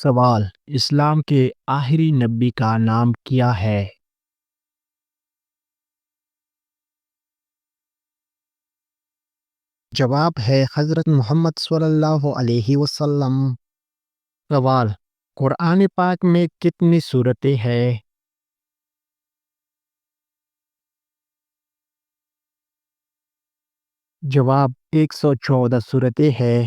سوال: اسلام کے آخری نبی کا نام کیا ہے؟ جواب ہے حضرت محمد صلی اللہ علیہ وسلم۔ سوال: قرآن پاک میں کتنی سورتیں ہیں؟ جواب: 114 سورتیں ہیں۔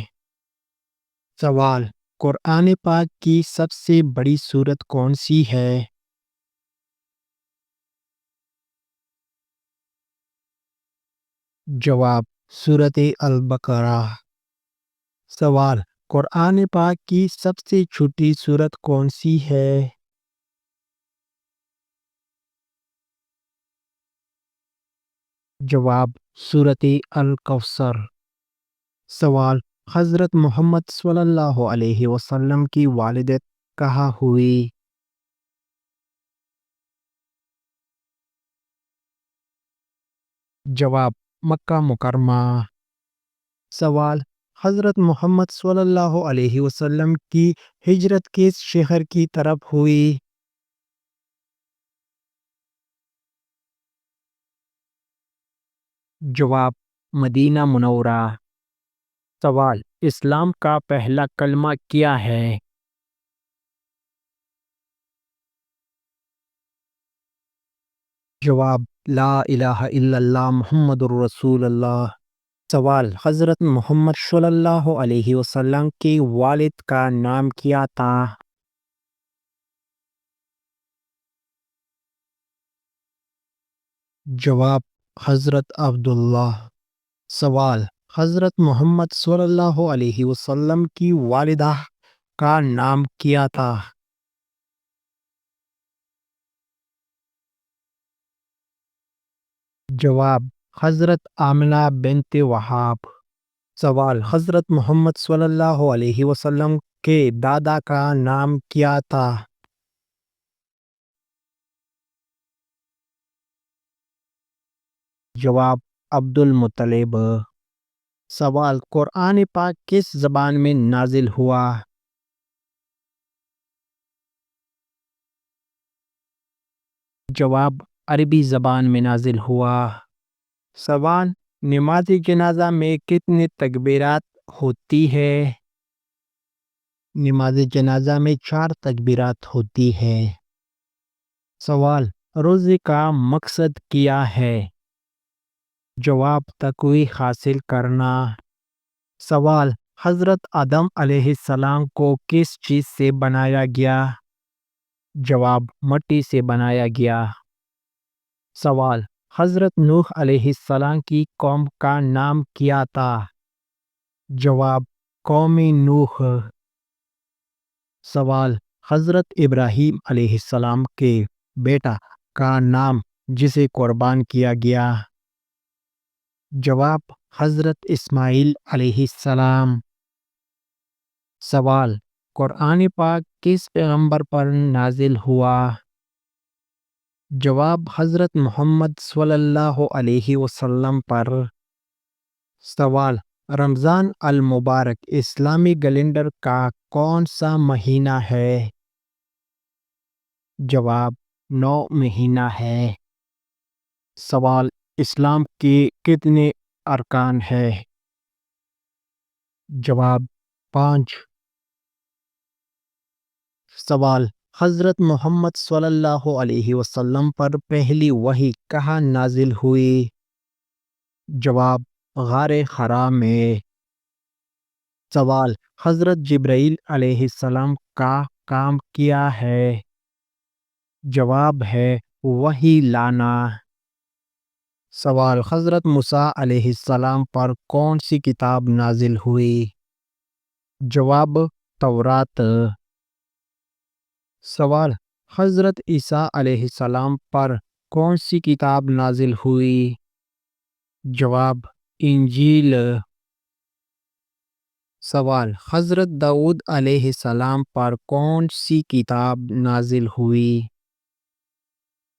سوال: قرآن پاک کی سب سے بڑی سورت کون سی ہے؟ جواب: سورۃ البقرہ۔ سوال: قرآن پاک کی سب سے چھوٹی سورت کون سی ہے؟ جواب: سورۃ الکوثر۔ سوال: حضرت محمد صلی اللہ علیہ وسلم کی ولادت کہاں ہوئی؟ جواب: مکہ مکرمہ۔ سوال: حضرت محمد صلی اللہ علیہ وسلم کی ہجرت کس شہر کی طرف ہوئی؟ جواب: مدینہ منورہ۔ سوال: اسلام کا پہلا کلمہ کیا ہے؟ جواب: لا الہ الا اللہ محمد الرسول اللہ۔ سوال: حضرت محمد صلی اللہ علیہ وسلم کے والد کا نام کیا تھا؟ جواب: حضرت عبداللہ۔ سوال: حضرت محمد صلی اللہ علیہ وسلم کی والدہ کا نام کیا تھا؟ جواب: حضرت آمنہ بنت وہاب۔ سوال: حضرت محمد صلی اللہ علیہ وسلم کے دادا کا نام کیا تھا؟ جواب: عبد المطلب۔ سوال: قرآن پاک کس زبان میں نازل ہوا؟ جواب: عربی زبان میں نازل ہوا۔ سوال: نماز جنازہ میں کتنی تکبیرات ہوتی ہے؟ نماز جنازہ میں 4 تکبیرات ہوتی ہے۔ سوال: روزے کا مقصد کیا ہے؟ جواب: تقوی حاصل کرنا۔ سوال: حضرت آدم علیہ السلام کو کس چیز سے بنایا گیا؟ جواب: مٹی سے بنایا گیا۔ سوال: حضرت نوح علیہ السلام کی قوم کا نام کیا تھا؟ جواب: قوم نوح۔ سوال: حضرت ابراہیم علیہ السلام کے بیٹا کا نام جسے قربان کیا گیا؟ جواب: حضرت اسماعیل علیہ السلام۔ سوال: قرآن پاک کس پیغمبر پر نازل ہوا؟ جواب: حضرت محمد صلی اللہ علیہ وسلم پر۔ سوال: رمضان المبارک اسلامی کیلنڈر کا کون سا مہینہ ہے؟ جواب: 9 مہینہ ہے۔ سوال: اسلام کے کتنے ارکان ہیں؟ جواب: 5۔ سوال: حضرت محمد صلی اللہ علیہ وسلم پر پہلی وحی کہاں نازل ہوئی؟ جواب: غار حرا میں۔ سوال: حضرت جبرائیل علیہ السلام کا کام کیا ہے؟ جواب ہے وحی لانا۔ سوال: حضرت موسیٰ علیہ السلام پر کون سی کتاب نازل ہوئی؟ جواب: تورات۔ سوال: حضرت عیسیٰ علیہ السلام پر کون سی کتاب نازل ہوئی؟ جواب: انجیل۔ سوال: حضرت داؤد علیہ السلام پر کون سی کتاب نازل ہوئی؟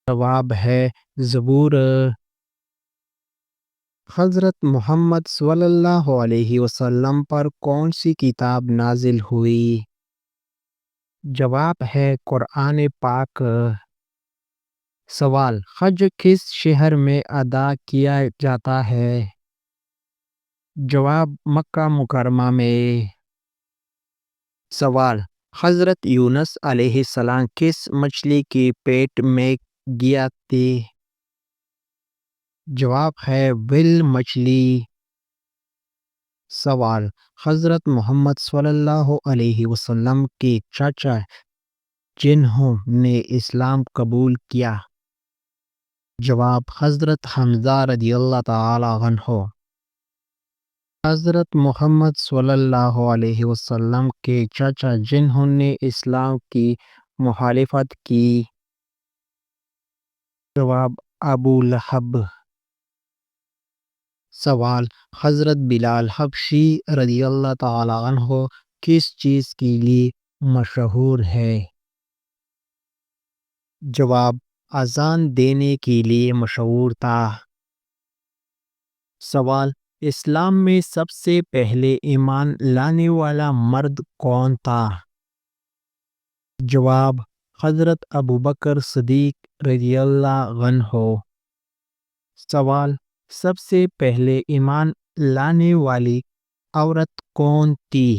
جواب ہے زبور۔ حضرت محمد صلی اللہ علیہ وسلم پر کون سی کتاب نازل ہوئی؟ جواب ہے قرآن پاک۔ سوال، حج کس شہر میں ادا کیا جاتا ہے؟ جواب، مکہ مکرمہ میں۔ سوال، حضرت یونس علیہ السلام کس مچھلی کے پیٹ میں گئے تھے؟ جواب ہے ویل مچھلی۔ سوال، حضرت محمد صلی اللہ علیہ وسلم کے چاچا جنہوں نے اسلام قبول کیا؟ جواب، حضرت حمزہ رضی اللہ تعالی عنہ۔ حضرت محمد صلی اللہ علیہ وسلم کے چاچا جنہوں نے اسلام کی مخالفت کی؟ جواب، ابو لہب۔ سوال، حضرت بلال حبشی رضی اللہ تعالی عنہ کس چیز کے لیے مشہور ہے؟ جواب، اذان دینے کے لیے مشہور تھا۔ سوال، اسلام میں سب سے پہلے ایمان لانے والا مرد کون تھا؟ جواب، حضرت ابوبکر صدیق رضی اللہ عنہ۔ سوال، سب سے پہلے ایمان لانے والی عورت کون تھی؟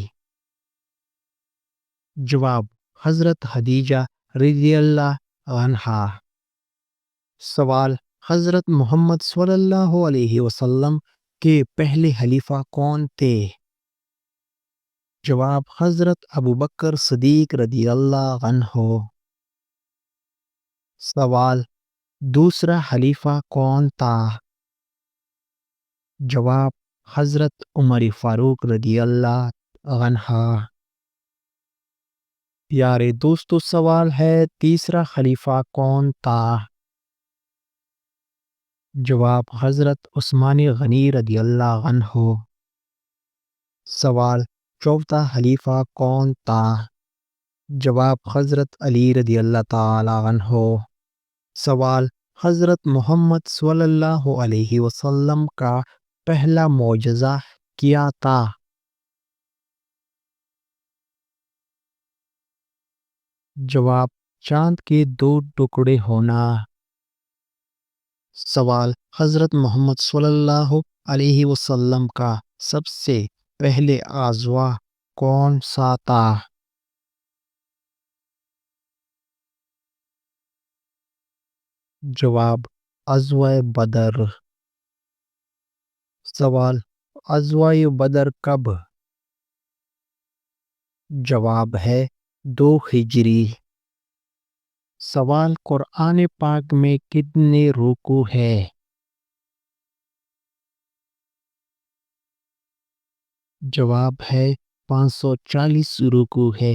جواب، حضرت خدیجہ رضی اللہ عنہا۔ سوال، حضرت محمد صلی اللہ علیہ وسلم کے پہلے خلیفہ کون تھے؟ جواب، حضرت ابوبکر صدیق رضی اللہ عنہ۔ سوال، دوسرا خلیفہ کون تھا؟ جواب، حضرت عمر فاروق رضی اللہ عنہ۔ پیارے دوستو، سوال ہے تیسرا خلیفہ کون تھا؟ جواب، حضرت عثمان غنی رضی اللہ عنہ۔ سوال، چوتھا خلیفہ کون تھا؟ جواب، حضرت علی رضی اللہ تعالی عنہ۔ سوال، حضرت محمد صلی اللہ علیہ وسلم کا پہلا معجزہ کیا تھا؟ جواب، چاند کے دو ٹکڑے ہونا۔ سوال، حضرت محمد صلی اللہ علیہ وسلم کا سب سے پہلے غزوہ کون سا تھا؟ جواب، غزوہ بدر۔ سوال، غزوہ بدر کب؟ جواب ہے 2 ہجری۔ سوال، قرآن پاک میں کتنے رکوع ہیں؟ جواب ہے 540 رکوع ہے۔